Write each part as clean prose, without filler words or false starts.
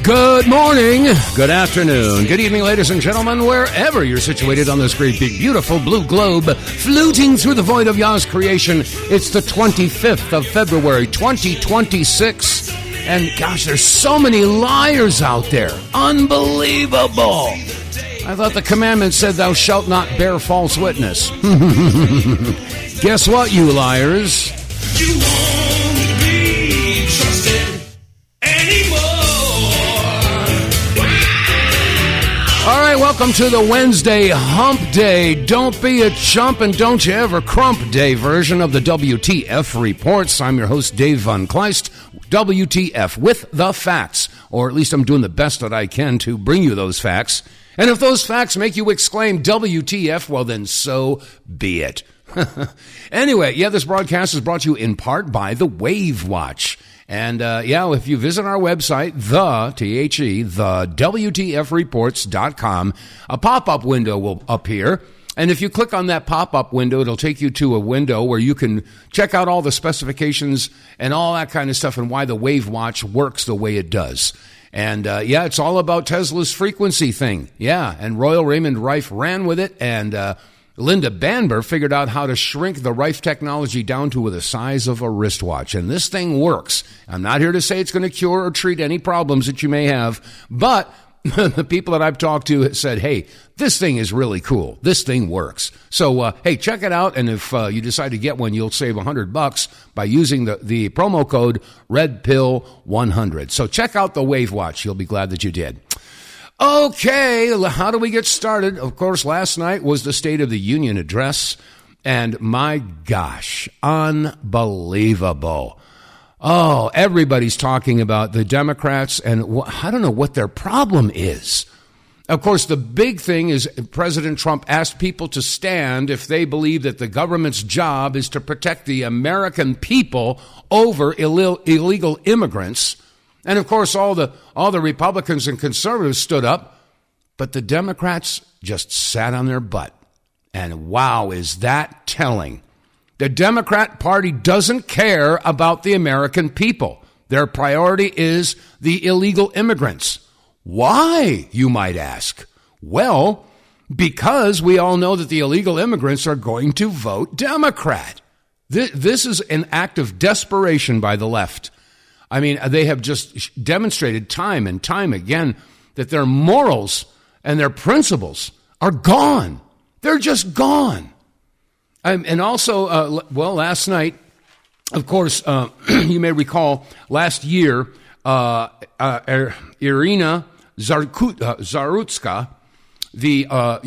Good morning, good afternoon, good evening, ladies and gentlemen, wherever you're situated on this great, big, beautiful blue globe, floating through the void of Yah's creation. It's the 25th of February, 2026, and gosh, there's so many liars out there. Unbelievable. I thought the commandment said, thou shalt not bear false witness. Guess what, you liars? You won't be trusted anymore. All right, welcome to the Wednesday Hump Day. Don't be a chump and don't you ever crump day version of the WTF Reports. I'm your host, Dave vonKleist, WTF, with the facts. Or at least I'm doing the best that I can to bring you those facts. And if those facts make you exclaim WTF, well then so be it. Anyway, this broadcast is brought to you in part by the Wave Watch. And, if you visit our website, the WTFreports.com, a pop-up window will appear. And if you click on that pop-up window, it'll take you to a window where you can check out all the specifications and all that kind of stuff and why the Wave Watch works the way it does. And, it's all about Tesla's frequency thing. Yeah, and Royal Raymond Rife ran with it, and Linda Banber figured out how to shrink the Rife technology down to the size of a wristwatch. And this thing works. I'm not here to say it's going to cure or treat any problems that you may have, but the people that I've talked to said, hey, this thing is really cool. This thing works. So, hey, check it out. And if you decide to get one, you'll save $100 by using the promo code REDPILL100. So check out the Wave Watch. You'll be glad that you did. Okay, how do we get started? Of course, last night was the State of the Union address, and my gosh, unbelievable. Oh, everybody's talking about the Democrats, and I don't know what their problem is. Of course, the big thing is President Trump asked people to stand if they believe that the government's job is to protect the American people over illegal immigrants. And, of course, all the Republicans and conservatives stood up, but the Democrats just sat on their butt. And, wow, is that telling. The Democrat Party doesn't care about the American people. Their priority is the illegal immigrants. Why, you might ask? Well, because we all know that the illegal immigrants are going to vote Democrat. This is an act of desperation by the left. I mean, they have just demonstrated time and time again that their morals and their principles are gone. They're just gone. And also, last night, of course, you may recall last year, Irina Zarutska, the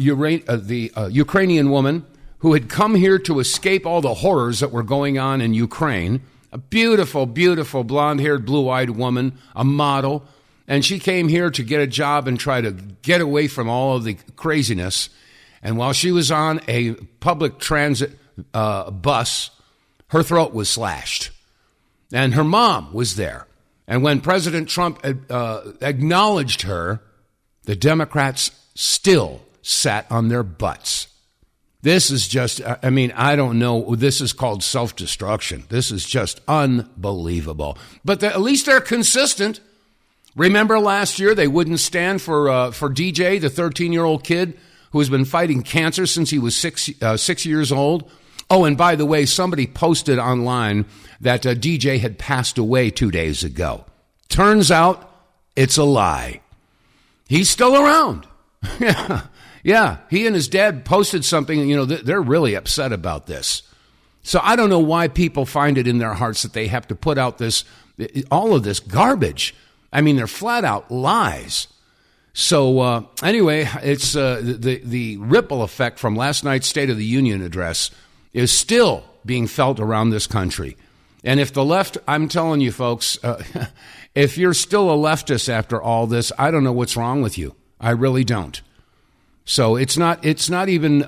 Ukrainian woman who had come here to escape all the horrors that were going on in Ukraine, a beautiful, beautiful, blonde-haired, blue-eyed woman, a model. And she came here to get a job and try to get away from all of the craziness. And while she was on a public transit bus, her throat was slashed. And her mom was there. And when President Trump acknowledged her, the Democrats still sat on their butts. This is just, I don't know. This is called self-destruction. This is just unbelievable. But at least they're consistent. Remember last year they wouldn't stand for DJ, the 13-year-old kid who has been fighting cancer since he was 6 years old. Oh, and by the way, somebody posted online that DJ had passed away 2 days ago. Turns out it's a lie. He's still around. Yeah, he and his dad posted something, they're really upset about this. So I don't know why people find it in their hearts that they have to put out all of this garbage. I mean, they're flat out lies. So anyway, it's the ripple effect from last night's State of the Union address is still being felt around this country. And if the left, I'm telling you folks, if you're still a leftist after all this, I don't know what's wrong with you. I really don't. So it's not even,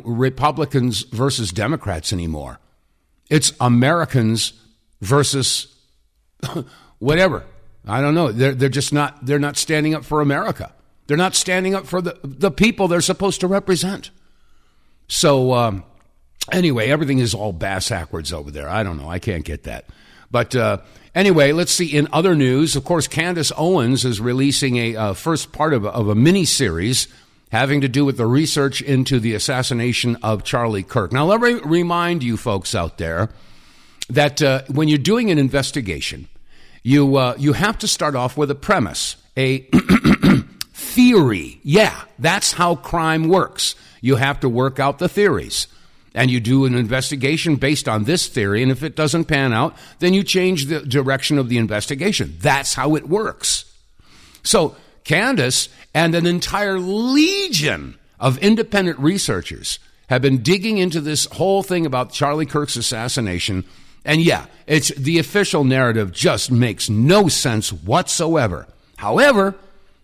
Republicans versus Democrats anymore. It's Americans versus whatever. I don't know. They're not standing up for America. They're not standing up for the people they're supposed to represent. So, anyway, everything is all bass backwards over there. I don't know. I can't get that. But Anyway, let's see. In other news, of course, Candace Owens is releasing a first part of a mini-series having to do with the research into the assassination of Charlie Kirk. Now, let me remind you folks out there that when you're doing an investigation, you have to start off with a premise, a theory. Yeah, that's how crime works. You have to work out the theories. And you do an investigation based on this theory, and if it doesn't pan out, then you change the direction of the investigation. That's how it works. So Candace and an entire legion of independent researchers have been digging into this whole thing about Charlie Kirk's assassination, and yeah, it's the official narrative just makes no sense whatsoever. However,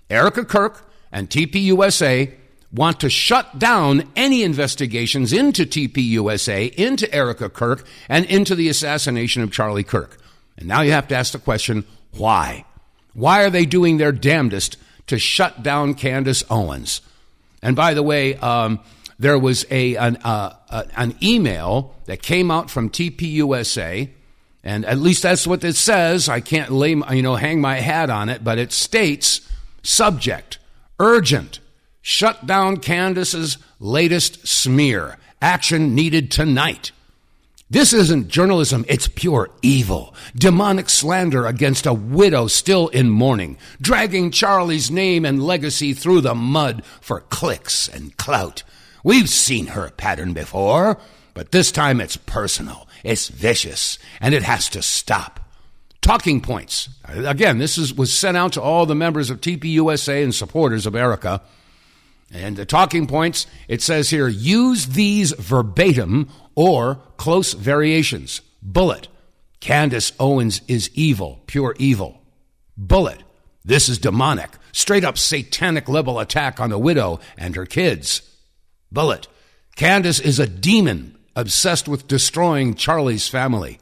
Erica Kirk and TPUSA want to shut down any investigations into TPUSA, into Erica Kirk, and into the assassination of Charlie Kirk. And now you have to ask the question, why? Why are they doing their damnedest to shut down Candace Owens? And by the way, there was an email that came out from TPUSA, and at least that's what it says. I can't hang my hat on it, but it states, subject, urgent, shut down Candace's latest smear. Action needed tonight. This isn't journalism, it's pure evil. Demonic slander against a widow still in mourning, dragging Charlie's name and legacy through the mud for clicks and clout. We've seen her pattern before, but this time it's personal, it's vicious, and it has to stop. Talking points. Again, this was sent out to all the members of TPUSA and supporters of Erica. And the talking points, it says here, use these verbatim or close variations. Bullet, Candace Owens is evil, pure evil. Bullet, this is demonic, straight up satanic level attack on a widow and her kids. Bullet, Candace is a demon obsessed with destroying Charlie's family.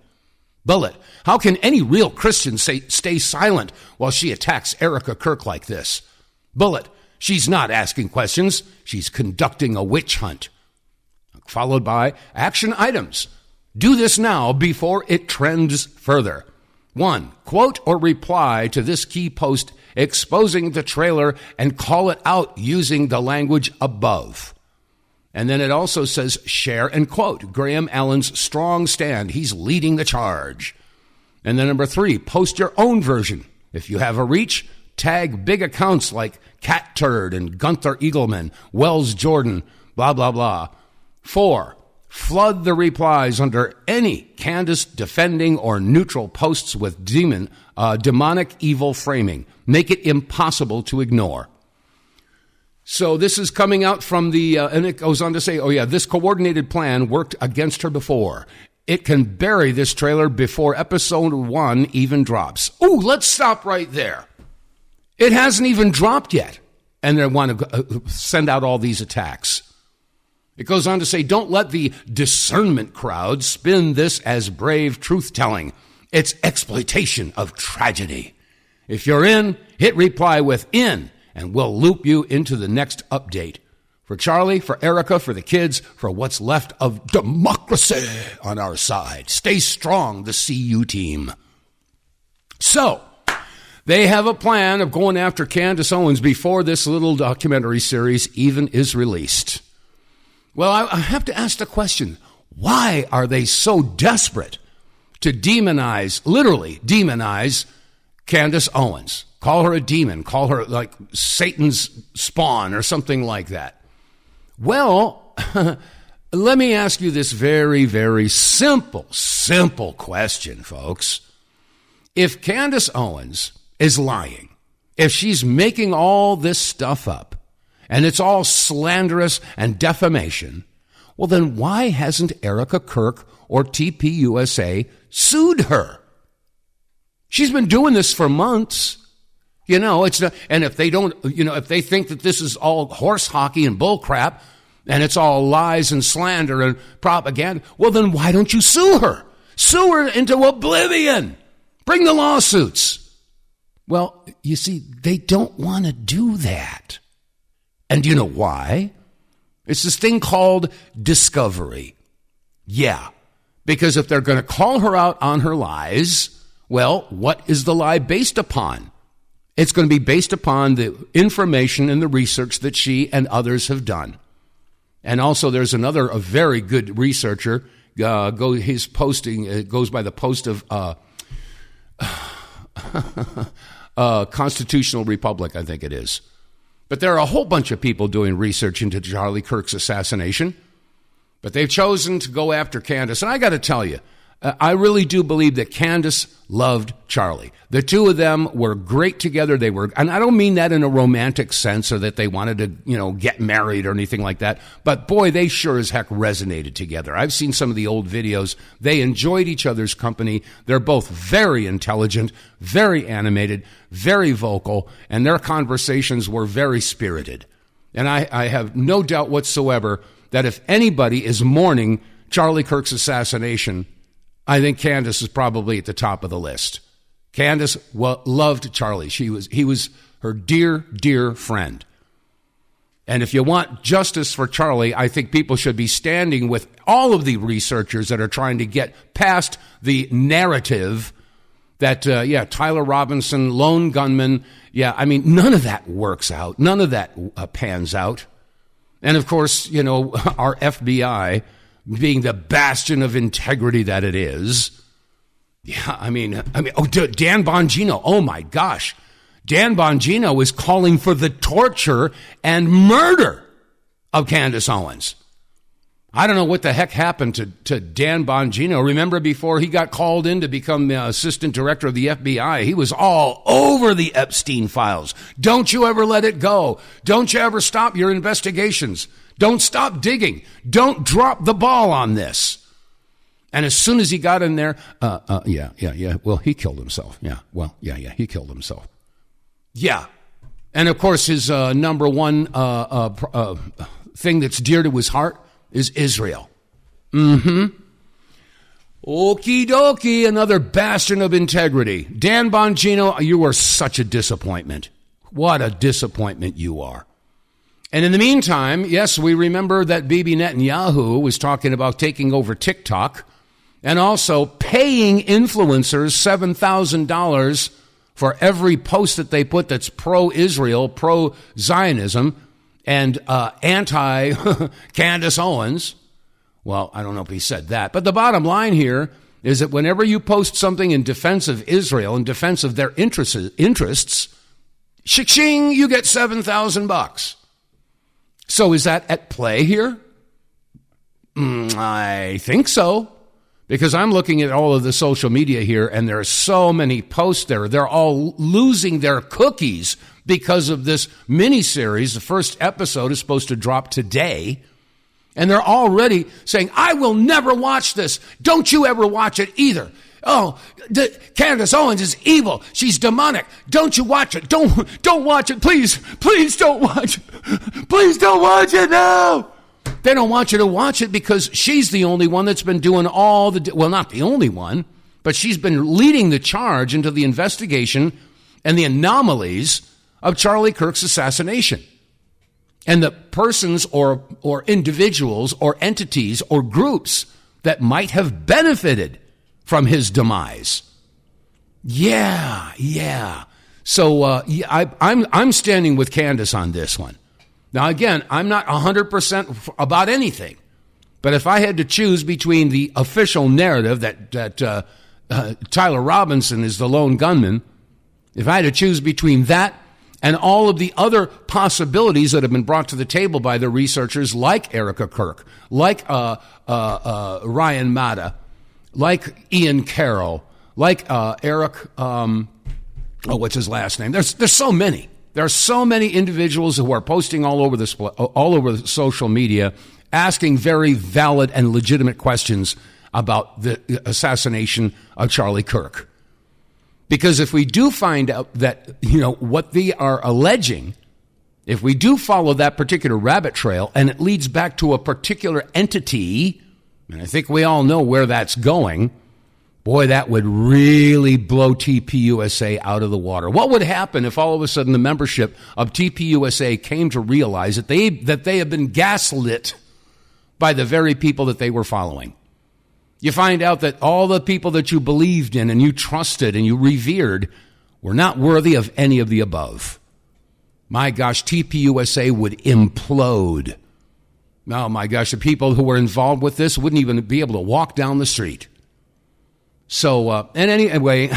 Bullet, how can any real Christian stay silent while she attacks Erica Kirk like this? Bullet, she's not asking questions. She's conducting a witch hunt. Followed by action items. Do this now before it trends further. 1. Quote or reply to this key post exposing the trailer and call it out using the language above. And then it also says share and quote Graham Allen's strong stand. He's leading the charge. And then number 3, post your own version. If you have a reach, tag big accounts like Cat Turd and Gunther Eagleman, Wells Jordan, blah, blah, blah. 4, flood the replies under any Candace defending or neutral posts with demonic evil framing. Make it impossible to ignore. So this is coming out from and it goes on to say, this coordinated plan worked against her before. It can bury this trailer before episode 1 even drops. Ooh, let's stop right there. It hasn't even dropped yet, and they want to send out all these attacks. It goes on to say, don't let the discernment crowd spin this as brave truth-telling. It's exploitation of tragedy. If you're in, hit reply with in, and we'll loop you into the next update. For Charlie, for Erica, for the kids, for what's left of democracy on our side. Stay strong, the CU team. So, they have a plan of going after Candace Owens before this little documentary series even is released. Well, I have to ask the question, why are they so desperate to literally demonize Candace Owens? Call her a demon, call her like Satan's spawn or something like that. Well, let me ask you this very, very simple question, folks. If Candace Owens is lying, if she's making all this stuff up, and it's all slanderous and defamation, well, then why hasn't Erica Kirk or TPUSA sued her? She's been doing this for months. It's not, and if they don't, if they think that this is all horse hockey and bull crap, and it's all lies and slander and propaganda, well, then why don't you sue her? Sue her into oblivion. Bring the lawsuits. Well, you see, they don't want to do that. And do you know why? It's this thing called discovery. Yeah, because if they're going to call her out on her lies, Well, what is the lie based upon? It's going to be based upon the information and the research that she and others have done. And also there's a very good researcher, he's posting, it goes by the post of Constitutional Republic, I think it is. But there are a whole bunch of people doing research into Charlie Kirk's assassination. But they've chosen to go after Candace. And I got to tell you, I really do believe that Candace loved Charlie. The two of them were great together. And I don't mean that in a romantic sense or that they wanted to, get married or anything like that. But boy, they sure as heck resonated together. I've seen some of the old videos. They enjoyed each other's company. They're both very intelligent, very animated, very vocal, and their conversations were very spirited. And I have no doubt whatsoever that if anybody is mourning Charlie Kirk's assassination, I think Candace is probably at the top of the list. Candace loved Charlie. He was her dear, dear friend. And if you want justice for Charlie, I think people should be standing with all of the researchers that are trying to get past the narrative that, Tyler Robinson, lone gunman, none of that works out. None of that pans out. And of course, our FBI, being the bastion of integrity that it is. Dan Bongino, oh my gosh. Dan Bongino is calling for the torture and murder of Candace Owens. I don't know what the heck happened to Dan Bongino. Remember before he got called in to become the assistant director of the FBI, he was all over the Epstein files. Don't you ever let it go. Don't you ever stop your investigations. Don't stop digging. Don't drop the ball on this. And as soon as he got in there, well, he killed himself. He killed himself. Yeah. And of course, his number one thing that's dear to his heart is Israel. Okie dokie, another bastion of integrity. Dan Bongino, you are such a disappointment. What a disappointment you are. And in the meantime, yes, we remember that Bibi Netanyahu was talking about taking over TikTok and also paying influencers $7,000 for every post that they put that's pro-Israel, pro-Zionism, and anti-Candace Owens. Well, I don't know if he said that. But the bottom line here is that whenever you post something in defense of Israel, in defense of their interests, shing, you get $7,000. So is that at play here? I think so. Because I'm looking at all of the social media here, and there are so many posts there. They're all losing their cookies because of this mini-series. The first episode is supposed to drop today. And they're already saying, I will never watch this. Don't you ever watch it either. Oh, Candace Owens is evil. She's demonic. Don't you watch it. Don't watch it. Please don't watch it. Please don't watch it. No. They don't want you to watch it because she's the only one that's been doing all the, well, not the only one, but she's been leading the charge into the investigation and the anomalies of Charlie Kirk's assassination. And the persons or individuals or entities or groups that might have benefited from his demise. Yeah. So I'm standing with Candace on this one. Now, again, I'm not 100% about anything. But if I had to choose between the official narrative that Tyler Robinson is the lone gunman, if I had to choose between that and all of the other possibilities that have been brought to the table by the researchers like Erica Kirk, like Ryan Matta, like Ian Carroll, like Eric, what's his last name? There's so many. There are so many individuals who are posting all over the social media asking very valid and legitimate questions about the assassination of Charlie Kirk. Because if we do find out that, what they are alleging, if we do follow that particular rabbit trail and it leads back to a particular entity, and I think we all know where that's going, boy, that would really blow TPUSA out of the water. What would happen if all of a sudden the membership of TPUSA came to realize that they have been gaslit by the very people that they were following? You find out that all the people that you believed in and you trusted and you revered were not worthy of any of the above. My gosh, TPUSA would implode. Oh my gosh, the people who were involved with this wouldn't even be able to walk down the street. So, and anyway,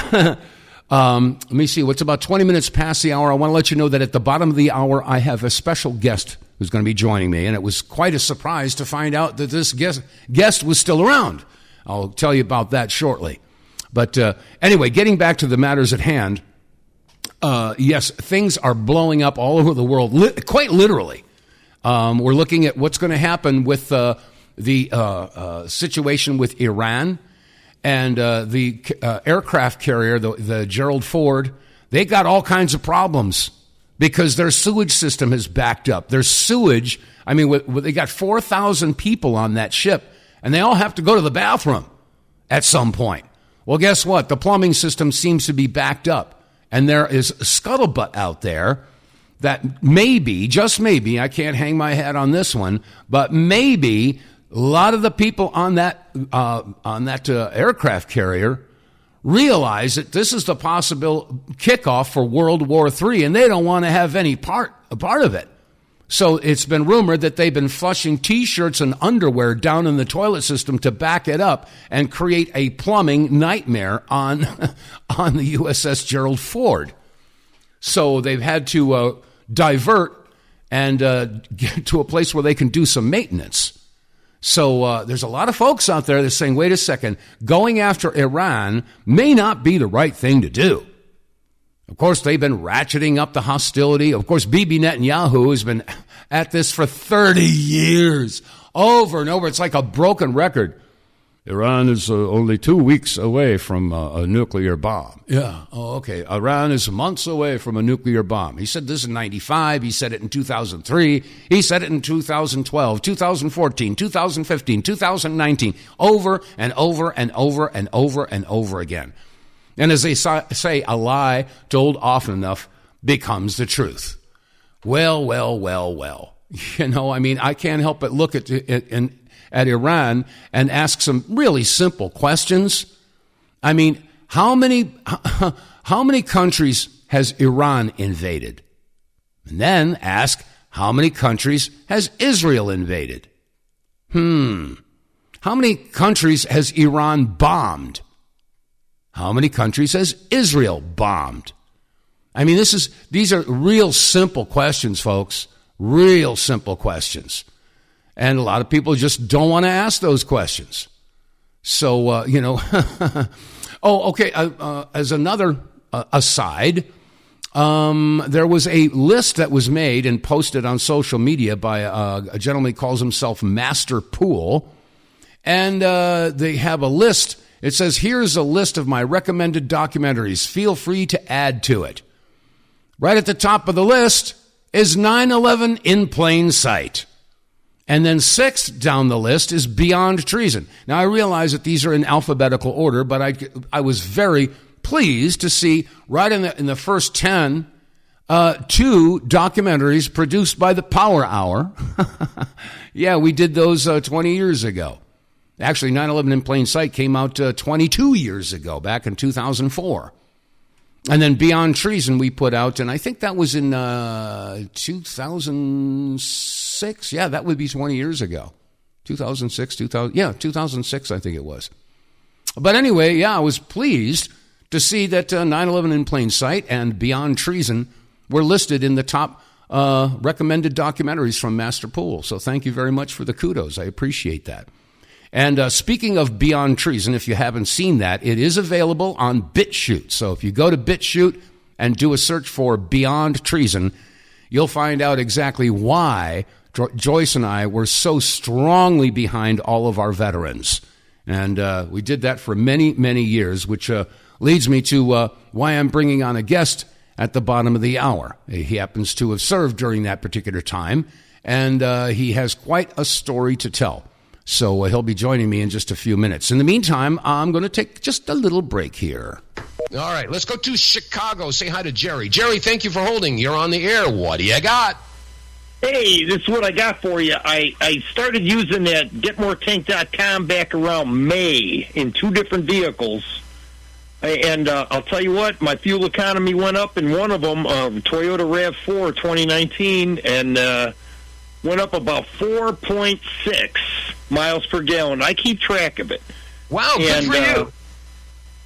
let me see, what's about 20 minutes past the hour. I want to let you know that at the bottom of the hour, I have a special guest who's going to be joining me. And it was quite a surprise to find out that this guest was still around. I'll tell you about that shortly. But anyway, getting back to the matters at hand, yes, things are blowing up all over the world, quite literally. We're looking at what's going to happen with the situation with Iran and the aircraft carrier, the Gerald Ford. They got all kinds of problems because their sewage system is backed up. Their sewage, I mean, they got 4,000 people on that ship, and they all have to go to the bathroom at some point. Well, guess what? The plumbing system seems to be backed up, and there is scuttlebutt out there that maybe, just maybe, I can't hang my hat on this one, but maybe a lot of the people on that aircraft carrier realize that this is the possible kickoff for World War III, and they don't want to have any part of it. So it's been rumored that they've been flushing T-shirts and underwear down in the toilet system to back it up and create a plumbing nightmare on the USS Gerald Ford. So they've had to divert and get to a place where they can do some maintenance. So there's a lot of folks out there that are saying, wait a second, going after Iran may not be the right thing to do. Of course, they've been ratcheting up the hostility. Of course, Bibi Netanyahu has been at this for 30 years, over and over. It's like a broken record. Iran is only 2 weeks away from a nuclear bomb. Yeah, oh, okay. Iran is months away from a nuclear bomb. He said this in 95. He said it in 2003. He said it in 2012, 2014, 2015, 2019, over and over and over and over and over again. And as they say, a lie told often enough becomes the truth. Well. You know, I mean, I can't help but look at Iran and ask some really simple questions. I mean, how many countries has Iran invaded? And then ask, how many countries has Israel invaded? How many countries has Iran bombed? How many countries has Israel bombed? I mean, these are real simple questions, folks. Real simple questions. And a lot of people just don't want to ask those questions. So, you know. Oh, okay. As another aside, there was a list that was made and posted on social media by a gentleman who calls himself Master Pool. And they have a list. It says, here's a list of my recommended documentaries. Feel free to add to it. Right at the top of the list is 9/11 in Plain Sight. And then sixth down the list is Beyond Treason. Now, I realize that these are in alphabetical order, but I was very pleased to see right in the first 10, 2 documentaries produced by the Power Hour. Yeah, we did those 20 years ago. Actually, 9/11 in Plain Sight came out 22 years ago, back in 2004. And then Beyond Treason we put out, and I think that was in 2006. Yeah, that would be 20 years ago. 2006, I think it was. But anyway, yeah, I was pleased to see that 9/11 in Plain Sight and Beyond Treason were listed in the top recommended documentaries from Master Pool. So thank you very much for the kudos. I appreciate that. And speaking of Beyond Treason, if you haven't seen that, it is available on BitChute. So if you go to BitChute and do a search for Beyond Treason, you'll find out exactly why Joyce and I were so strongly behind all of our veterans. And we did that for many, many years, which leads me to why I'm bringing on a guest at the bottom of the hour. He happens to have served during that particular time, and he has quite a story to tell. So he'll be joining me in just a few minutes. In the meantime, I'm going to take just a little break here. All right, let's go to Chicago. Say hi to Jerry. Jerry, thank you for holding. You're on the air. What do you got? Hey, this is what I got for you. I started using that GetMoreTank.com back around May in 2 different vehicles. And I'll tell you what, my fuel economy went up in one of them, Toyota RAV4 2019, and went up about 4.6 miles per gallon. I keep track of it. Wow, good for you.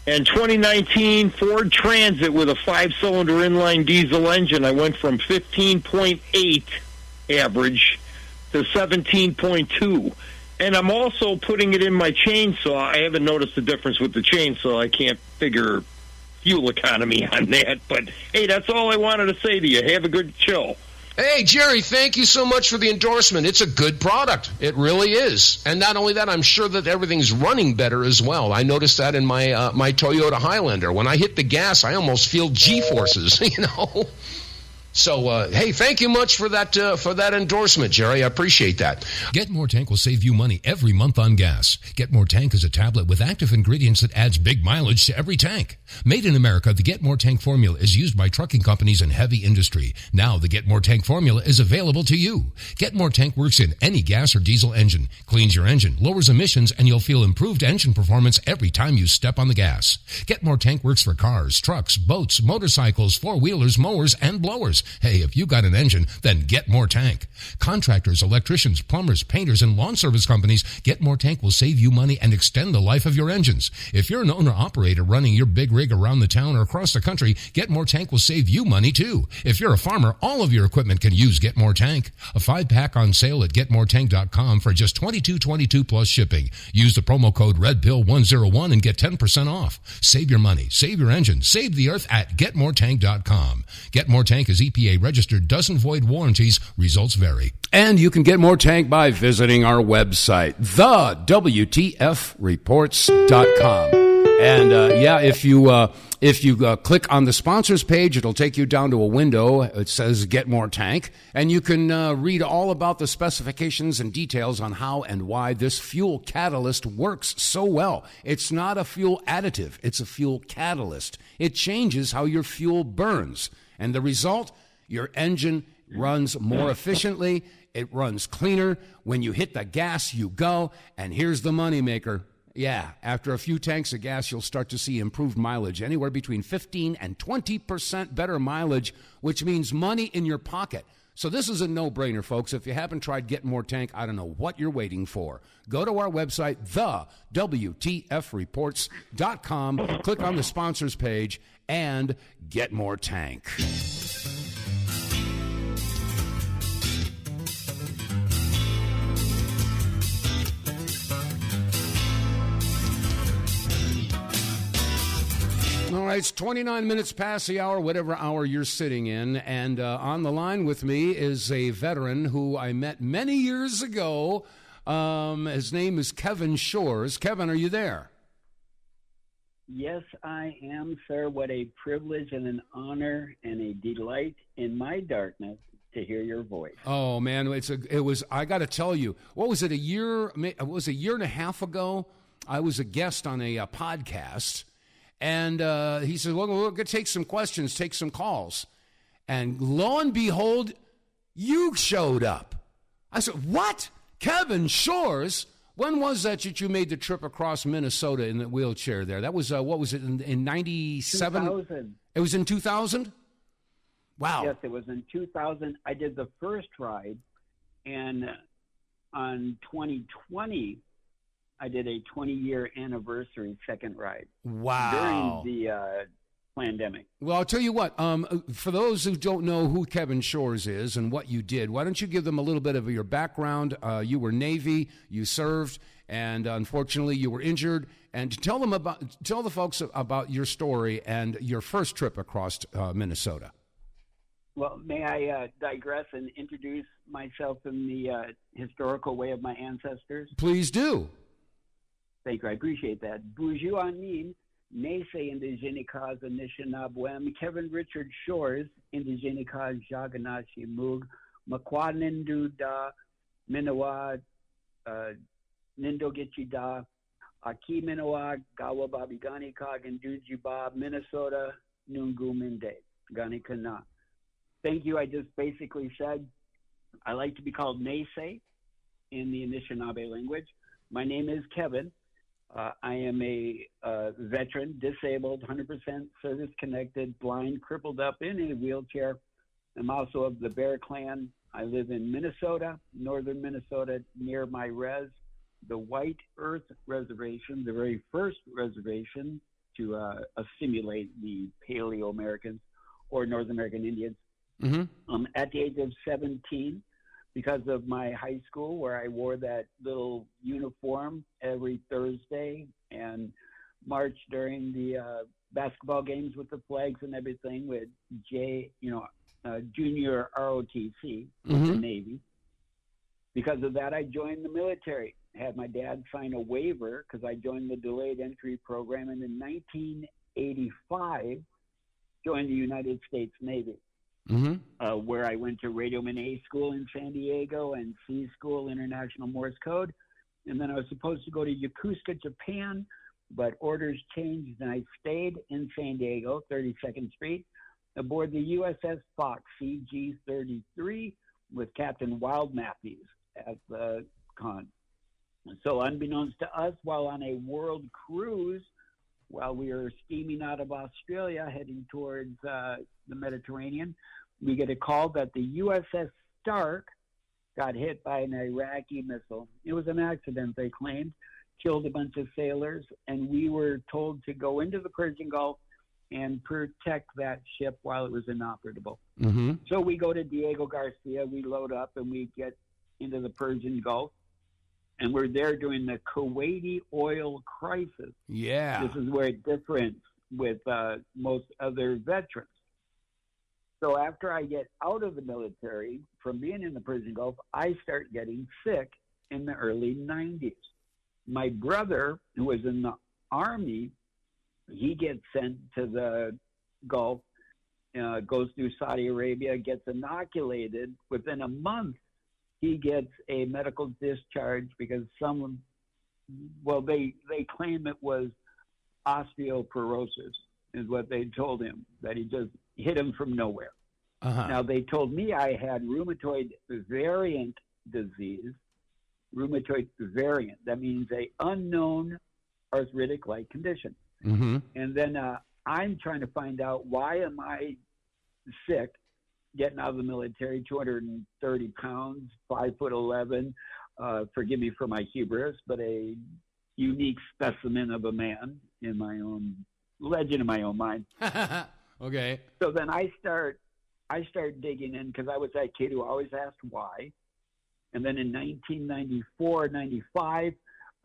And 2019 Ford Transit with a 5-cylinder inline diesel engine, I went from 15.8 average to 17.2. And I'm also putting it in my chainsaw. I haven't noticed the difference with the chainsaw. I can't figure fuel economy on that. But, hey, that's all I wanted to say to you. Have a good show. Hey, Jerry, thank you so much for the endorsement. It's a good product. It really is. And not only that, I'm sure that everything's running better as well. I noticed that in my my Toyota Highlander. When I hit the gas, I almost feel G-forces, you know. So, hey, thank you much for that endorsement, Jerry. I appreciate that. Get More Tank will save you money every month on gas. Get More Tank is a tablet with active ingredients that adds big mileage to every tank. Made in America, the Get More Tank formula is used by trucking companies and heavy industry. Now, the Get More Tank formula is available to you. Get More Tank works in any gas or diesel engine, cleans your engine, lowers emissions, and you'll feel improved engine performance every time you step on the gas. Get More Tank works for cars, trucks, boats, motorcycles, four-wheelers, mowers, and blowers. Hey, if you got an engine, then Get More Tank. Contractors, electricians, plumbers, painters, and lawn service companies, Get More Tank will save you money and extend the life of your engines. If you're an owner-operator running your big rig around the town or across the country, Get More Tank will save you money too. If you're a farmer, all of your equipment can use Get More Tank. A 5-pack on sale at GetMoreTank.com for just $22.22 plus shipping. Use the promo code REDPILL101 and get 10% off. Save your money, save your engine, save the earth at GetMoreTank.com. Get More Tank is EPA registered, doesn't void warranties, results vary. And you can get more tank by visiting our website, TheWTFReports.com. And if you click on the sponsors page, it'll take you down to a window. It says Get More Tank, and you can read all about the specifications and details on how and why this fuel catalyst works so well. It's not a fuel additive, it's a fuel catalyst. It changes how your fuel burns, and the result, your engine runs more efficiently, it runs cleaner. When you hit the gas, you go, and here's the moneymaker. Yeah, after a few tanks of gas, you'll start to see improved mileage, anywhere between 15 and 20% better mileage, which means money in your pocket. So this is a no-brainer, folks. If you haven't tried Get More Tank, I don't know what you're waiting for. Go to our website, TheWTFReports.com, click on the sponsors page, and Get More Tank. All right, it's 29 minutes past the hour, whatever hour you're sitting in. And on the line with me is a veteran who I met many years ago. His name is Kevin Shores. Kevin, are you there? Yes, I am, sir. What a privilege and an honor and a delight in my darkness to hear your voice. Oh, man, it was. I got to tell you, what was it, a year and a half ago? I was a guest on a podcast. And he said, well, we're going to take some questions, take some calls. And lo and behold, you showed up. I said, what? Kevin Shores? When was that you made the trip across Minnesota in the wheelchair there? That was, what was it, in 97? 2000. It was in 2000? Wow. Yes, it was in 2000. I did the first ride. And on 2020, I did a 20-year anniversary second ride. Wow. During the pandemic. Well, I'll tell you what, for those who don't know who Kevin Shores is and what you did, why don't you give them a little bit of your background? You were Navy, you served, and unfortunately you were injured. And tell the folks about your story and your first trip across Minnesota. Well, may I digress and introduce myself in the historical way of my ancestors? Please do. Thank you. I appreciate that. Bonjour, Anin, Nese Indigenicas Anishinaabuem, Kevin Richard Shores, Indigenicas Jaganashi Moog, Makwanindu Da, Minawa, Nindogichi Da, Aki Minawa, Gawa Babigani Kaganduji Bob, Minnesota, Nungu Minde, Gani Kana. Thank you. I just basically said I like to be called Macy in the Anishinaabe language. My name is Kevin. I am a veteran, disabled, 100% service-connected, blind, crippled up in a wheelchair. I'm also of the Bear Clan. I live in Minnesota, northern Minnesota, near my res, the White Earth Reservation, the very first reservation to assimilate the Paleo-Americans or North American Indians. Mm-hmm. At the age of 17, because of my high school where I wore that little uniform every Thursday and marched during the basketball games with the flags and everything with junior ROTC, mm-hmm. the Navy. Because of that, I joined the military. Had my dad sign a waiver because I joined the delayed entry program, and in 1985 joined the United States Navy, mm-hmm. Where I went to Radioman A School in San Diego and C School International Morse Code, and then I was supposed to go to Yokosuka, Japan, but orders changed, and I stayed in San Diego, 32nd Street, aboard the USS Fox CG-33 with Captain Wild Matthews at the con. So unbeknownst to us, while on a world cruise, while we were steaming out of Australia heading towards the Mediterranean, we get a call that the USS Stark got hit by an Iraqi missile. It was an accident, they claimed, killed a bunch of sailors, and we were told to go into the Persian Gulf and protect that ship while it was inoperable. Mm-hmm. So we go to Diego Garcia, we load up, and we get into the Persian Gulf, and we're there during the Kuwaiti oil crisis. Yeah. This is where it differs with most other veterans. So after I get out of the military, from being in the Persian Gulf, I start getting sick in the early 90s. My brother, who was in the Army, he gets sent to the Gulf, goes through Saudi Arabia, gets inoculated. Within a month, he gets a medical discharge because someone, they claim it was osteoporosis, is what they told him, that he just hit him from nowhere. Uh-huh. Now, they told me I had rheumatoid variant disease. Rheumatoid variant, that means a unknown arthritic-like condition. Mm-hmm. And then I'm trying to find out, why am I sick, getting out of the military, 230 pounds, 5'11", forgive me for my hubris, but a unique specimen of a man in my own legend in my own mind. Okay. So then I start digging in, because I was that kid who always asked why. And then in 1994, 95,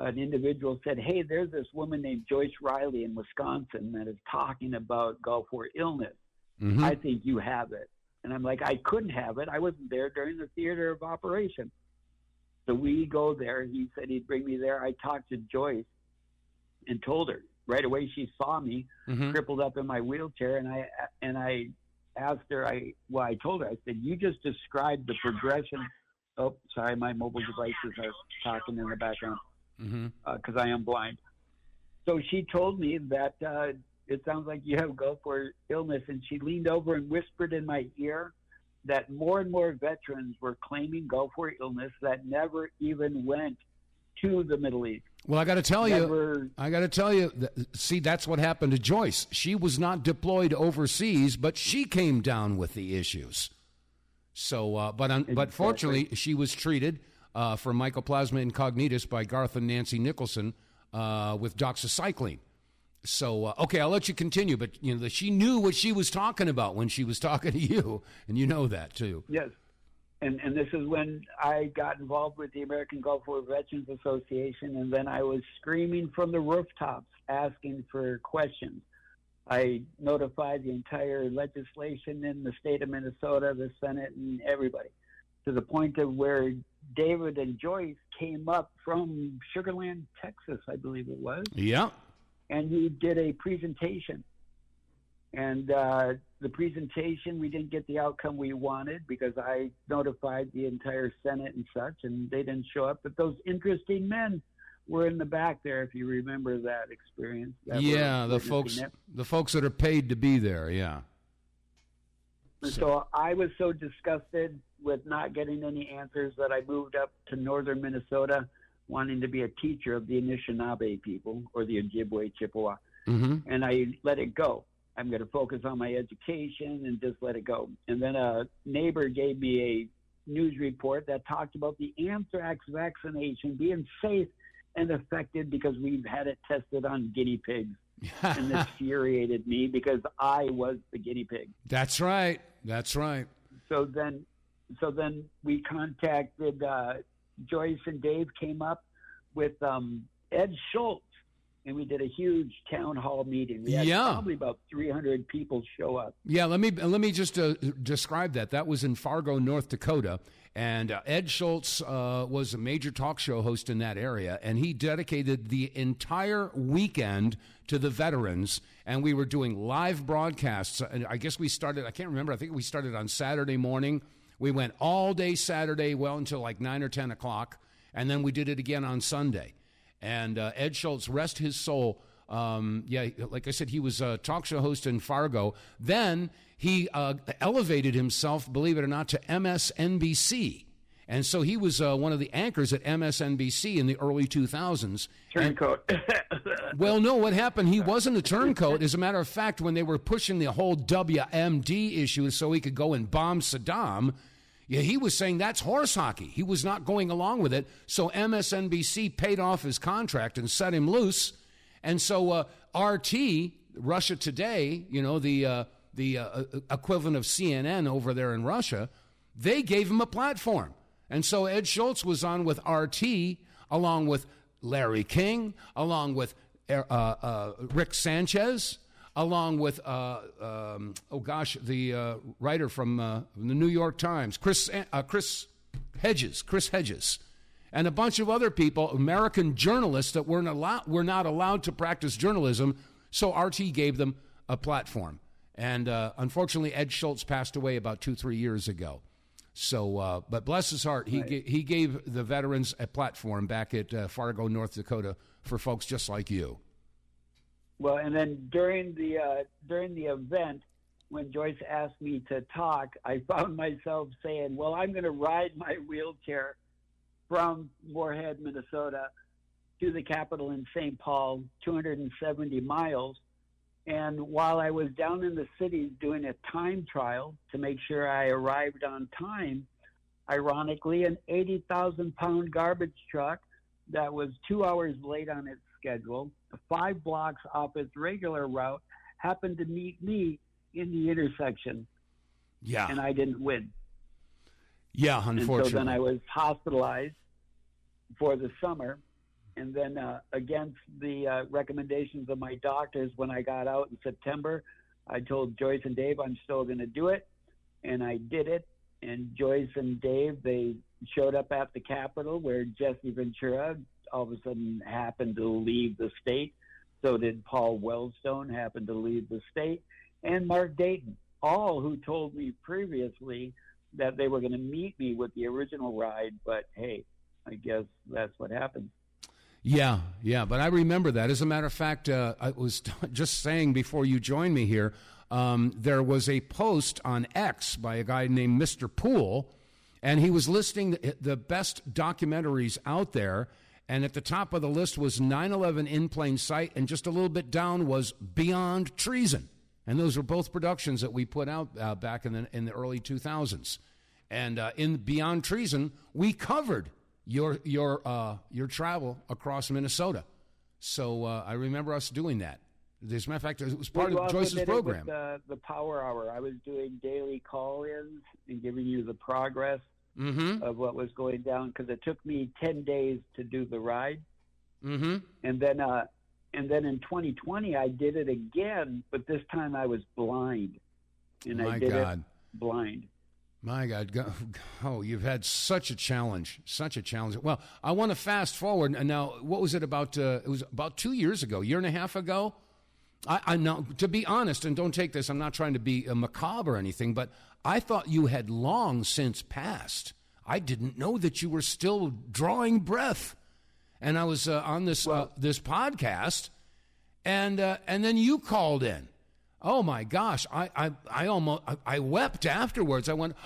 an individual said, hey, there's this woman named Joyce Riley in Wisconsin that is talking about Gulf War illness. Mm-hmm. I think you have it. And I'm like, I couldn't have it. I wasn't there during the theater of operation. So we go there. He said he'd bring me there. I talked to Joyce and told her. Right away, she saw me, mm-hmm. crippled up in my wheelchair, and I asked her, I told her, I said, you just described the progression. Oh, sorry, my mobile devices are talking in the background, because I am blind. So she told me that it sounds like you have Gulf War illness, and she leaned over and whispered in my ear that more and more veterans were claiming Gulf War illness that never even went to the Middle East. Well, I got to tell you, see, that's what happened to Joyce. She was not deployed overseas, but she came down with the issues. So, but fortunately, she was treated for mycoplasma incognitus by Garth and Nancy Nicholson with doxycycline. So, okay, I'll let you continue, but she knew what she was talking about when she was talking to you, and you know that too. Yes, and this is when I got involved with the American Gulf War Veterans Association, and then I was screaming from the rooftops asking for questions. I notified the entire legislation in the state of Minnesota, the Senate, and everybody, to the point of where David and Joyce came up from Sugar Land, Texas, I believe it was. Yeah. And he did a presentation. And the presentation, we didn't get the outcome we wanted because I notified the entire Senate and such, and they didn't show up. But those interesting men were in the back there, if you remember that experience. Yeah, the folks that are paid to be there, yeah. So I was so disgusted with not getting any answers that I moved up to northern Minnesota wanting to be a teacher of the Anishinaabe people, or the Ojibwe Chippewa. And I let it go. I'm going to focus on my education and just let it go. And then a neighbor gave me a news report that talked about the anthrax vaccination being safe and effective because we've had it tested on guinea pigs. And this infuriated me because I was the guinea pig. That's right. That's right. So then we contacted Joyce, and Dave came up with Ed Schultz, and we did a huge town hall meeting. We had probably about 300 people show up. Yeah, let me just describe that. That was in Fargo, North Dakota, and Ed Schultz was a major talk show host in that area, and he dedicated the entire weekend to the veterans, and we were doing live broadcasts. And I guess we started, I can't remember, I think we started on Saturday morning. We went all day Saturday, well until like 9 or 10 o'clock, and then we did it again on Sunday. And Ed Schultz, rest his soul, like I said, he was a talk show host in Fargo. Then he elevated himself, believe it or not, to MSNBC. And so he was one of the anchors at MSNBC in the early 2000s. Turncoat. Well, no, what happened, he wasn't a turncoat. As a matter of fact, when they were pushing the whole WMD issue so he could go and bomb Saddam, he was saying that's horse hockey. He was not going along with it. So MSNBC paid off his contract and set him loose. And so RT, Russia Today, the equivalent of CNN over there in Russia, they gave him a platform. And so Ed Schultz was on with RT, along with Larry King, along with Rick Sanchez, along with, the writer from the New York Times, Chris Hedges, and a bunch of other people, American journalists that were not allowed to practice journalism, so RT gave them a platform. And unfortunately, Ed Schultz passed away about 2-3 years ago. So, but bless his heart, he gave the veterans a platform back at Fargo, North Dakota, for folks just like you. Well, and then during the event, when Joyce asked me to talk, I found myself saying, well, I'm going to ride my wheelchair from Moorhead, Minnesota, to the Capitol in St. Paul, 270 miles. And while I was down in the cities doing a time trial to make sure I arrived on time, ironically, an 80,000-pound garbage truck that was 2 hours late on its schedule, 5 blocks off its regular route, happened to meet me in the intersection. Yeah. And I didn't win. Yeah, unfortunately. And so then I was hospitalized for the summer. And then against the recommendations of my doctors, when I got out in September, I told Joyce and Dave I'm still going to do it. And I did it. And Joyce and Dave, they showed up at the Capitol, where Jesse Ventura all of a sudden happened to leave the state. So did Paul Wellstone happen to leave the state. And Mark Dayton, all who told me previously that they were going to meet me with the original ride. But hey, I guess that's what happened. Yeah, but I remember that. As a matter of fact, I was just saying before you joined me here, there was a post on X by a guy named Mr. Poole, and he was listing the best documentaries out there, and at the top of the list was 9/11 in Plain Sight, and just a little bit down was Beyond Treason. And those were both productions that we put out back in the early 2000s. And in Beyond Treason, we covered your travel across Minnesota. So I remember us doing that. As a matter of fact, it was part of Joyce's program. With the Power Hour, I was doing daily call-ins and giving you the progress of what was going down, because it took me 10 days to do the ride. And then in 2020, I did it again, but this time I was blind, and I did it blind. My God. Oh, you've had such a challenge. Well, I want to fast forward. And now, what was it about? It was about 2 years ago, year and a half ago. I know, to be honest, and don't take this, I'm not trying to be a macabre or anything, but I thought you had long since passed. I didn't know that you were still drawing breath. And I was on this podcast, and then you called in. Oh my gosh! I wept afterwards. I went,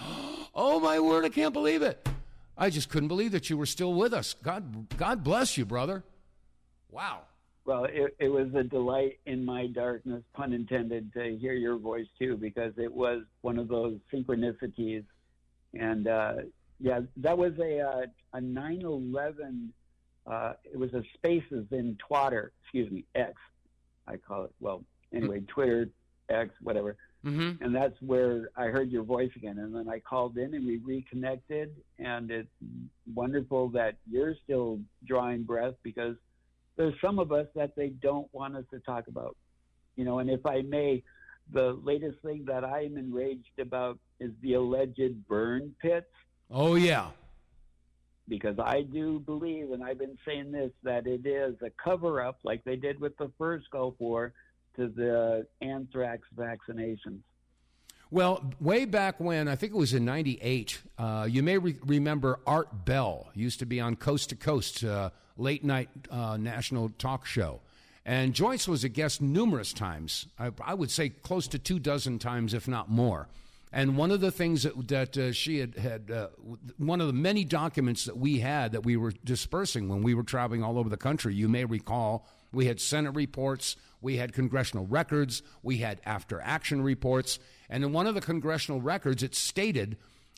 Oh, my word, I can't believe it. I just couldn't believe that you were still with us. God bless you, brother. Wow. Well, it was a delight in my darkness, pun intended, to hear your voice, too, because it was one of those synchronicities. And, that was a 9/11, it was a Spaces in Twitter, X, I call it. Well, anyway, Twitter, X, whatever. Mm-hmm. And that's where I heard your voice again. And then I called in and we reconnected. And it's wonderful that you're still drawing breath, because there's some of us that they don't want us to talk about. And if I may, the latest thing that I am enraged about is the alleged burn pits. Oh, yeah. Because I do believe, and I've been saying this, that it is a cover-up, like they did with the first Gulf War, to the anthrax vaccinations. Well, way back when, I think it was in 98, you may remember Art Bell used to be on Coast to Coast, late-night national talk show. And Joyce was a guest numerous times. I would say close to 24 times, if not more. And one of the things that she had one of the many documents that we had that we were dispersing when we were traveling all over the country, you may recall, we had Senate reports, we had congressional records, we had after-action reports. And in one of the congressional records, it stated,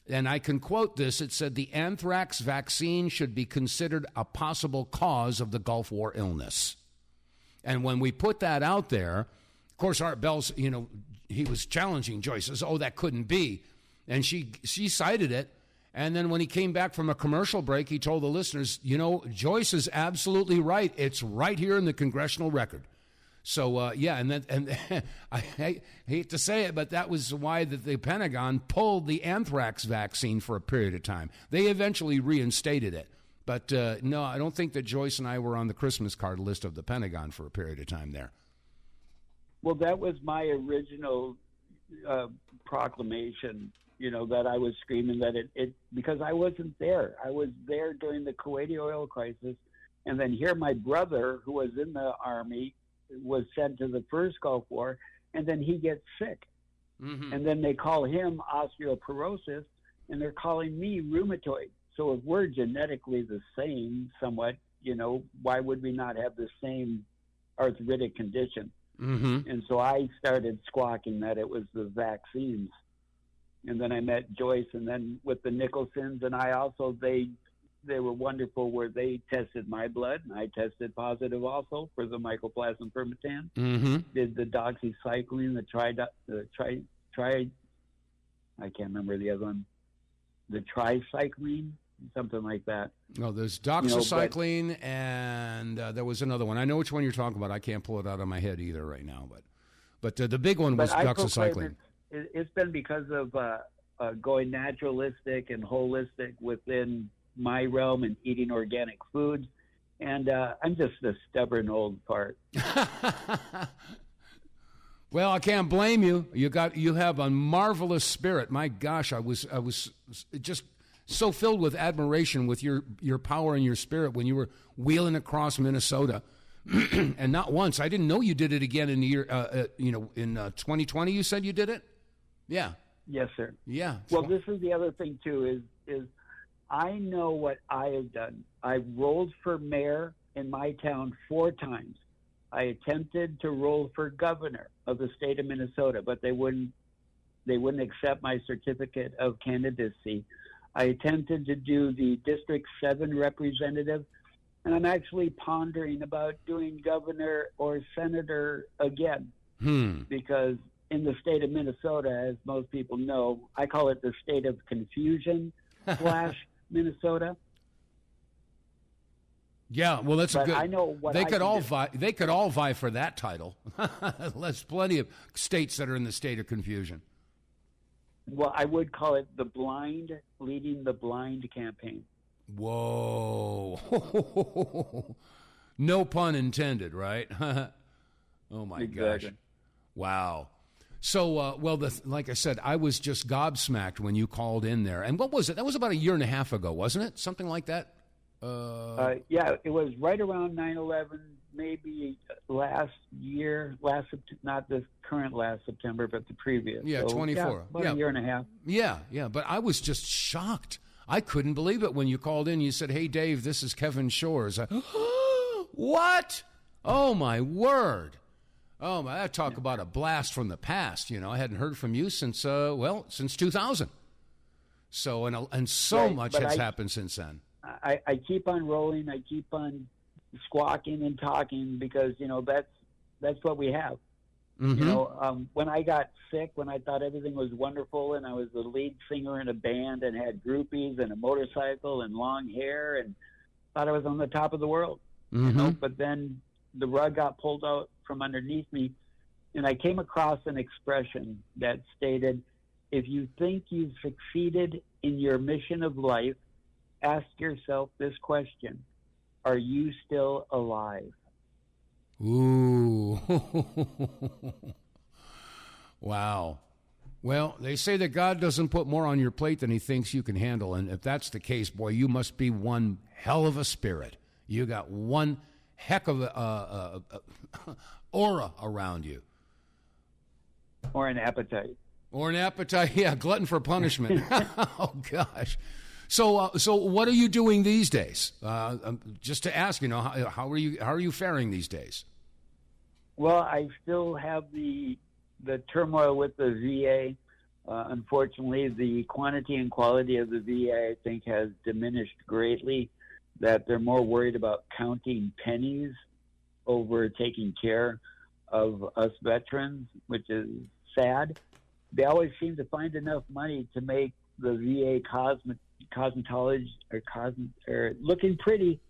and I can quote this, it said, the anthrax vaccine should be considered a possible cause of the Gulf War illness. And when we put that out there, of course, Art Bell's, he was challenging Joyce. Says, oh, that couldn't be. And she cited it. And then when he came back from a commercial break, he told the listeners, Joyce is absolutely right. It's right here in the congressional record. So, and I hate to say it, but that was why the Pentagon pulled the anthrax vaccine for a period of time. They eventually reinstated it. But no, I don't think that Joyce and I were on the Christmas card list of the Pentagon for a period of time there. Well, that was my original proclamation, that I was screaming that it because I wasn't there. I was there during the Kuwaiti oil crisis. And then here my brother, who was in the Army, was sent to the first Gulf War, and then he gets sick. Mm-hmm. And then they call him osteoporosis, and they're calling me rheumatoid. So if we're genetically the same somewhat, why would we not have the same arthritic condition? Mm-hmm. And so I started squawking that it was the vaccines. And then I met Joyce, and then with the Nicholsons, and I also, they were wonderful where they tested my blood, and I tested positive also for the mycoplasma fermentan. Mm-hmm. Did the doxycycline, I can't remember the other one, the tricycline, something like that. No, there's doxycycline, and there was another one. I know which one you're talking about. I can't pull it out of my head either right now, but the big one was doxycycline. It's been because of going naturalistic and holistic within my realm and eating organic foods, and I'm just a stubborn old fart. Well, I can't blame you. You have a marvelous spirit. My gosh, I was just so filled with admiration with your power and your spirit when you were wheeling across Minnesota, and not once. I didn't know you did it again in the year. In 2020, you said you did it. Yeah. Yes, sir. Yeah. Well, this is the other thing too. Is I know what I have done. I've rolled for mayor in my town 4 times. I attempted to roll for governor of the state of Minnesota, but they wouldn't accept my certificate of candidacy. I attempted to do the District 7 representative, and I'm actually pondering about doing governor or senator again. Because in the state of Minnesota, as most people know, I call it the state of confusion / Minnesota. Yeah, well, that's a good. I know what they could all vie. They could all vie for that title. There's plenty of states that are in the state of confusion. Well, I would call it the blind leading the blind campaign. Whoa. No pun intended, right? Oh, my Exactly. gosh. Wow. So, like I said, I was just gobsmacked when you called in there. And what was it? That was about a year and a half ago, wasn't it? Something like that? Yeah, it was right around 9/11, maybe last year, not this current last September, but the previous. Yeah, so, 24. About a year and a half. Yeah. But I was just shocked. I couldn't believe it when you called in. You said, "Hey, Dave, this is Kevin Shores." What? Oh, my word. Oh, my, talk about a blast from the past. I hadn't heard from you since 2000. So, and so right, much has happened since then. I keep on rolling. I keep on squawking and talking because, that's what we have. Mm-hmm. When I got sick, when I thought everything was wonderful and I was the lead singer in a band and had groupies and a motorcycle and long hair and thought I was on the top of the world, mm-hmm. But then the rug got pulled out from underneath me, and I came across an expression that stated, if you think you've succeeded in your mission of life, ask yourself this question: are you still alive? Ooh. Wow. Well, they say that God doesn't put more on your plate than he thinks you can handle. And if that's the case, boy, you must be one hell of a spirit. You got one heck of a aura around you. Or an appetite. Yeah, glutton for punishment. Oh, gosh. So what are you doing these days? Just to ask, how are you faring these days? Well, I still have the turmoil with the VA. Unfortunately, the quantity and quality of the VA, I think, has diminished greatly. That they're more worried about counting pennies over taking care of us veterans, which is sad. They always seem to find enough money to make the VA cosmetology or looking pretty.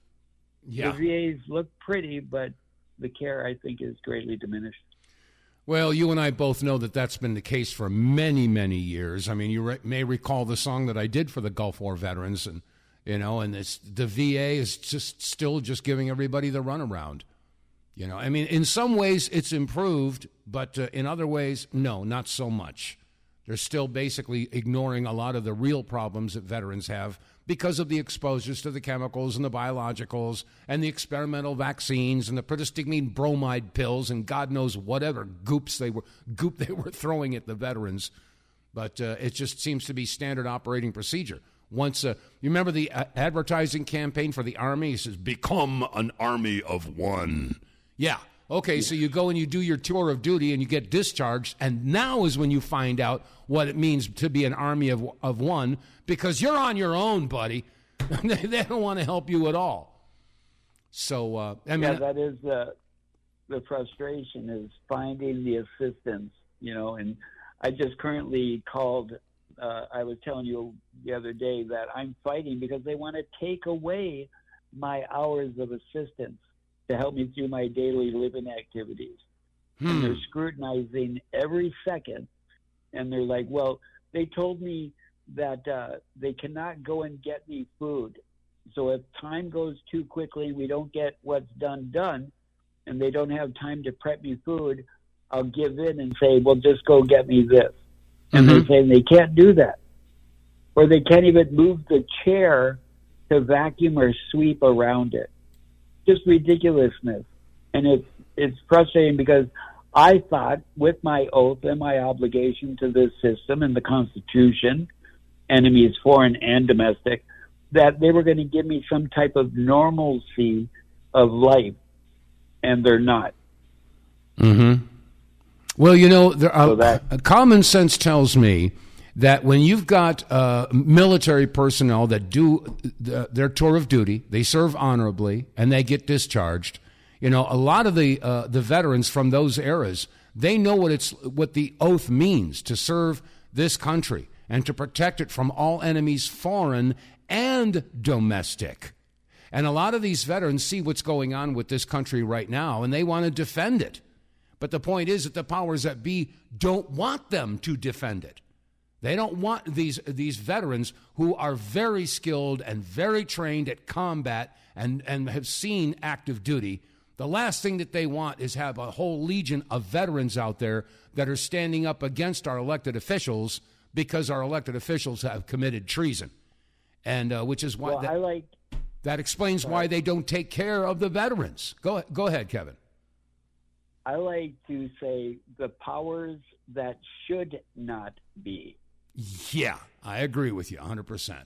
Yeah. The VAs look pretty, but the care, I think, is greatly diminished. Well, you and I both know that that's been the case for many, many years. I mean, you may recall the song that I did for the Gulf War veterans, and the VA is still giving everybody the runaround. I mean, in some ways it's improved, but in other ways, no, not so much. They're still basically ignoring a lot of the real problems that veterans have because of the exposures to the chemicals and the biologicals and the experimental vaccines and the predistigmine bromide pills and God knows whatever goop they were throwing at the veterans. But it just seems to be standard operating procedure. Once you remember the advertising campaign for the Army? It says, "Become an army of one." Yeah. Okay, so you go and you do your tour of duty and you get discharged, and now is when you find out what it means to be an army of one, because you're on your own, buddy. They don't want to help you at all. So, that is the frustration, is finding the assistance, and I just currently called, I was telling you the other day that I'm fighting because they want to take away my hours of assistance to help me through my daily living activities. And they're scrutinizing every second. And they're like, well, they told me that they cannot go and get me food. So if time goes too quickly, we don't get what's done, and they don't have time to prep me food, I'll give in and say, well, just go get me this. And they're saying they can't do that. Or they can't even move the chair to vacuum or sweep around it. Just ridiculousness. And it's frustrating because I thought, with my oath and my obligation to this system and the Constitution, enemies foreign and domestic, that they were going to give me some type of normalcy of life, and they're not. Well, common sense tells me that when you've got military personnel that do their tour of duty, they serve honorably, and they get discharged, a lot of the veterans from those eras, they know what the oath means, to serve this country and to protect it from all enemies, foreign and domestic. And a lot of these veterans see what's going on with this country right now, and they want to defend it. But the point is that the powers that be don't want them to defend it. They don't want these veterans who are very skilled and very trained at combat and have seen active duty. The last thing that they want is have a whole legion of veterans out there that are standing up against our elected officials because our elected officials have committed treason. And which is why That explains why they don't take care of the veterans. Go ahead, Kevin. I like to say the powers that should not be. Yeah, I agree with you 100%.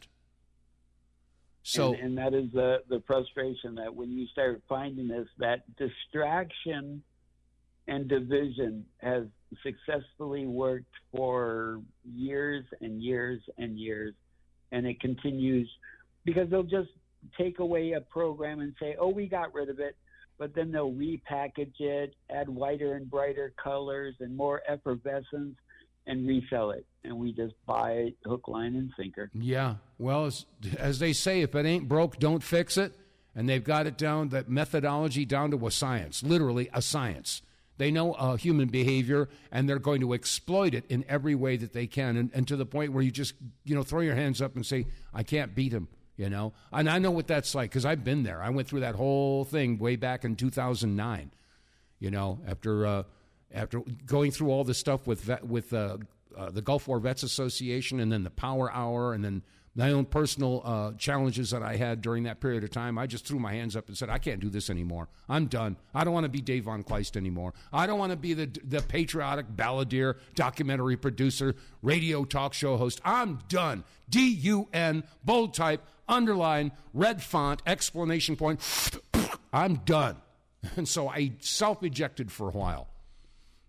So, and that is the frustration that when you start finding this, that distraction and division has successfully worked for years and years and years, and it continues because they'll just take away a program and say, oh, we got rid of it, but then they'll repackage it, add whiter and brighter colors and more effervescence, and resell it. And we just buy it hook, line, and sinker. Yeah. Well, as they say, if it ain't broke, don't fix it. And they've got it down, that methodology down to a science, literally a science. They know human behavior, and they're going to exploit it in every way that they can, and to the point where you just, throw your hands up and say, I can't beat him, And I know what that's like because I've been there. I went through that whole thing way back in 2009, after going through all this stuff with the Gulf War Vets Association, and then the Power Hour, and then my own personal challenges that I had during that period of time. I just threw my hands up and said, I can't do this anymore. I'm done. I don't want to be Dave vonKleist anymore. I don't want to be the patriotic balladeer, documentary producer, radio talk show host. I'm done. D-U-N, bold type, underline, red font, exclamation point. I'm done. And so I self-ejected for a while.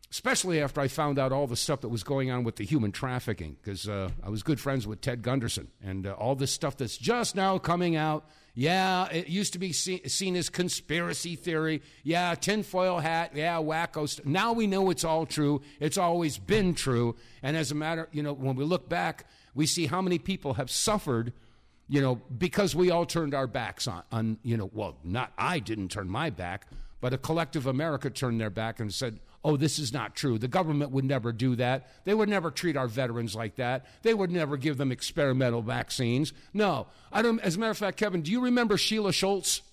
Especially after I found out all the stuff that was going on with the human trafficking, because I was good friends with Ted Gunderson, and all this stuff that's just now coming out. Yeah, it used to be seen as conspiracy theory. Yeah, tinfoil hat. Yeah, wacko stuff. Now we know it's all true. It's always been true. And as a matter, when we look back, we see how many people have suffered, because we all turned our backs on well, not I didn't turn my back, but a collective America turned their back and said, oh, this is not true. The government would never do that. They would never treat our veterans like that. They would never give them experimental vaccines. No. I don't. As a matter of fact, Kevin, do you remember Sheila Schultz?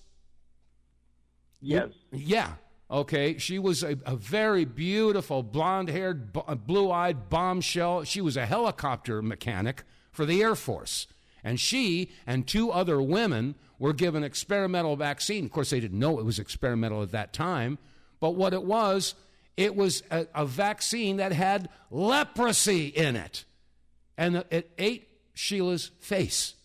Yes. Yeah. Okay. She was a very beautiful, blonde-haired, blue-eyed bombshell. She was a helicopter mechanic for the Air Force. And she and two other women were given experimental vaccine. Of course, they didn't know it was experimental at that time. But what it was a vaccine that had leprosy in it. And it ate Sheila's face.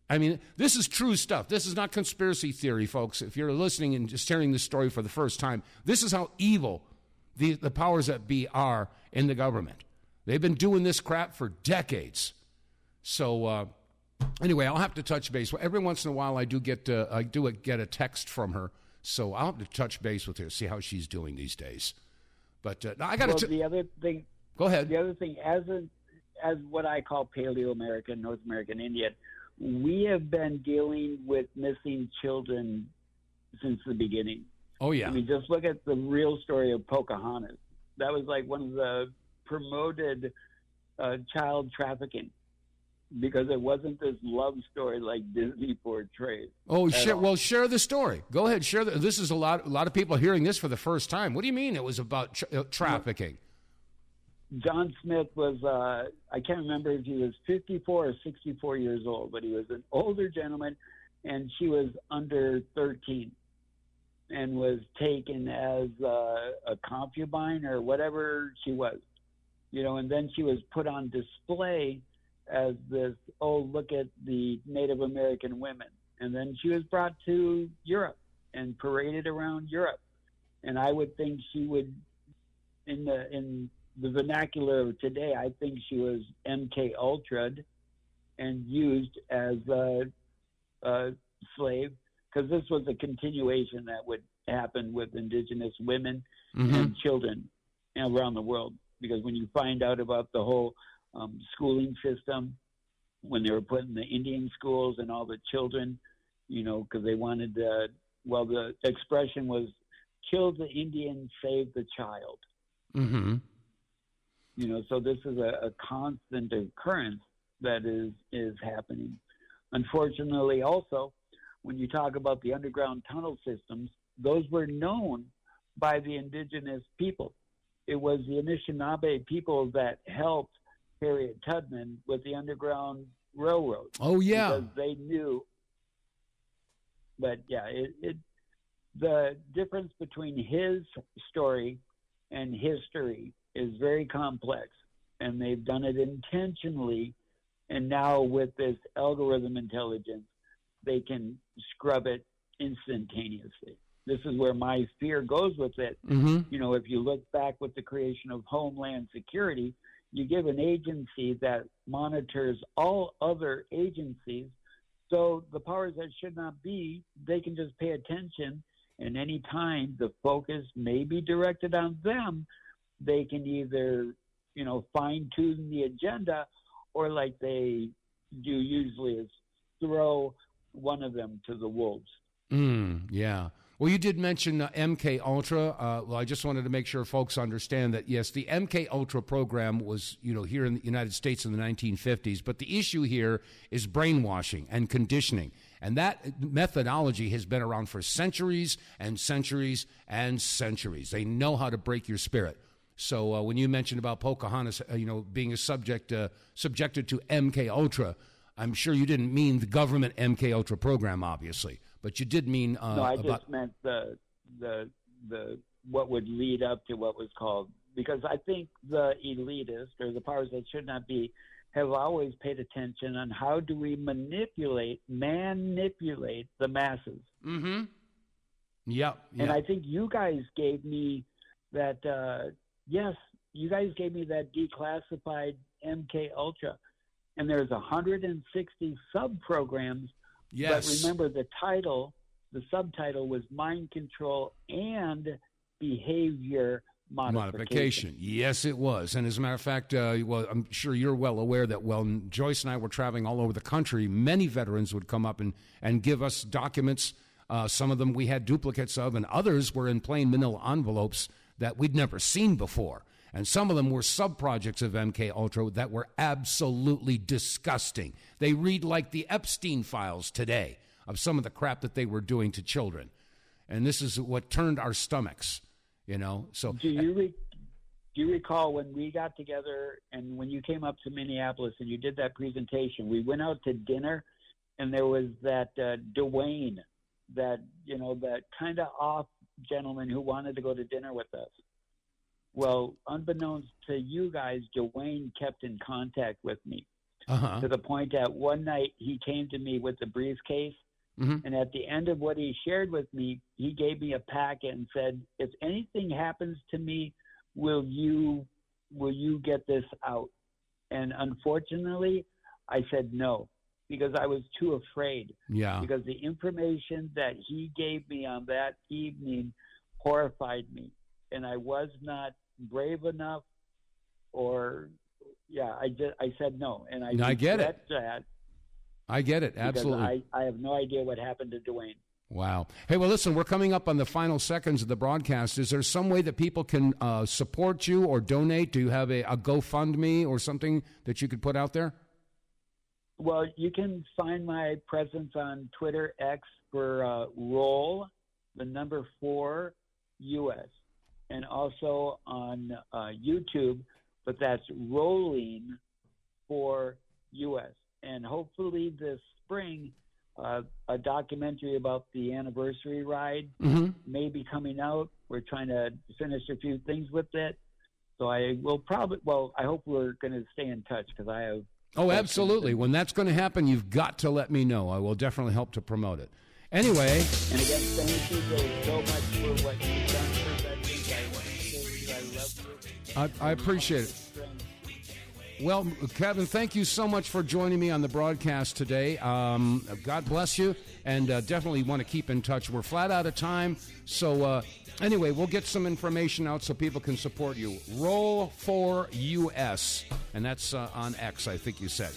I mean, this is true stuff. This is not conspiracy theory, folks. If you're listening and just hearing this story for the first time, this is how evil the powers that be are in the government. They've been doing this crap for decades. So, anyway, I'll have to touch base. Every once in a while, I do get a text from her. So I'll have to touch base with her, see how she's doing these days. But I got to. The other thing. Go ahead. The other thing, as what I call Paleo American, North American Indian, we have been dealing with missing children since the beginning. Oh yeah. I mean, just look at the real story of Pocahontas. That was like one of the promoted child trafficking. Because it wasn't this love story like Disney portrayed. Oh, share the story. Go ahead, share. This is a lot of people hearing this for the first time. What do you mean it was about trafficking? John Smith was, I can't remember if he was 54 or 64 years old, but he was an older gentleman, and she was under 13 and was taken as a concubine or whatever she was. And then she was put on display as this, oh, look at the Native American women. And then she was brought to Europe and paraded around Europe. And I would think she would, in the vernacular of today, I think she was MK Ultra'd and used as a slave, because this was a continuation that would happen with indigenous women and children around the world. Because when you find out about the whole schooling system, when they were putting the Indian schools and all the children, because they wanted the expression was kill the Indian, save the child. Mm-hmm. So this is a constant occurrence that is happening. Unfortunately, also, when you talk about the underground tunnel systems, those were known by the indigenous people. It was the Anishinaabe people that helped Harriet Tubman with the Underground Railroad. Oh, yeah. Because they knew But yeah, the difference between his story and history is very complex, and they've done it intentionally. And now with this algorithm intelligence, they can scrub it instantaneously. This is where my fear goes with it. Mm-hmm. You know, if you look back with the creation of Homeland Security, you give an agency that monitors all other agencies. So the powers that should not be, they can just pay attention, and any time the focus may be directed on them, they can either, you know, fine-tune the agenda, or like they do usually is throw one of them to the wolves. Yeah. Well, you did mention MK Ultra. Well, I just wanted to make sure folks understand that, yes, the MK Ultra program was, you know, here in the United States in the 1950s. But the issue here is brainwashing and conditioning. And that methodology has been around for centuries and centuries and centuries. They know how to break your spirit. So when you mentioned about Pocahontas, you know, being a subjected to MK Ultra, I'm sure you didn't mean the government MK Ultra program, obviously, but you did mean no, I just meant the what would lead up to what was called, because I think the elitists or the powers that should not be have always paid attention on how do we manipulate the masses. Mm-hmm. Yep. And I think you guys gave me that. Yes, you guys gave me that declassified MK Ultra. And there's 160 sub-programs. Yes. But remember, the subtitle was Mind Control and Behavior Modification. Yes, it was. And as a matter of fact, well, I'm sure you're well aware that when Joyce and I were traveling all over the country, many veterans would come up and give us documents. Some of them we had duplicates of, and others were in plain manila envelopes that we'd never seen before. And some of them were sub-projects of MK Ultra that were absolutely disgusting. They read like the Epstein files today of some of the crap that they were doing to children. And this is what turned our stomachs, you know. So do you recall when we got together and when you came up to Minneapolis and you did that presentation, we went out to dinner and there was that Dwayne, that, you know, that kind of off gentleman who wanted to go to dinner with us. Well, unbeknownst to you guys, Dwayne kept in contact with me to the point that one night he came to me with the briefcase, and at the end of what he shared with me, he gave me a packet and said, if anything happens to me, will you get this out? And unfortunately, I said no, because I was too afraid. Yeah. Because the information that he gave me on that evening horrified me. And I was not brave enough, or I said no. And I get it. That I get it. Absolutely. I have no idea what happened to Dwayne. Wow. Hey, well, listen, we're coming up on the final seconds of the broadcast. Is there some way that people can support you or donate? Do you have a GoFundMe or something that you could put out there? Well, you can find my presence on Twitter X for roll, the number 4 US, and also on YouTube, but that's rolling for US. And hopefully this spring, a documentary about the anniversary ride may be coming out. We're trying to finish a few things with it. So I will I hope we're going to stay in touch, because I have... Oh, absolutely. When that's going to happen, you've got to let me know. I will definitely help to promote it. Anyway... And again, thank you guys so much for what you've done for veterans. I love you. I appreciate it. Well, Kevin, thank you so much for joining me on the broadcast today. God bless you, and definitely want to keep in touch. We're flat out of time, so anyway, we'll get some information out so people can support you. Roll for US, and that's on X, I think you said.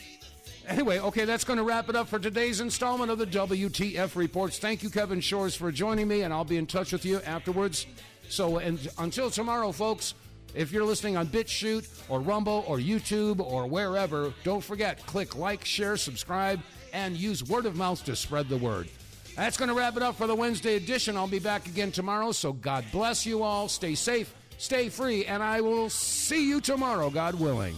Anyway, okay, that's going to wrap it up for today's installment of the WTF Reports. Thank you, Kevin Shores, for joining me, and I'll be in touch with you afterwards. So until tomorrow, folks, if you're listening on BitChute or Rumble or YouTube or wherever, don't forget, click like, share, subscribe, and use word of mouth to spread the word. That's going to wrap it up for the Wednesday edition. I'll be back again tomorrow, so God bless you all. Stay safe, stay free, and I will see you tomorrow, God willing.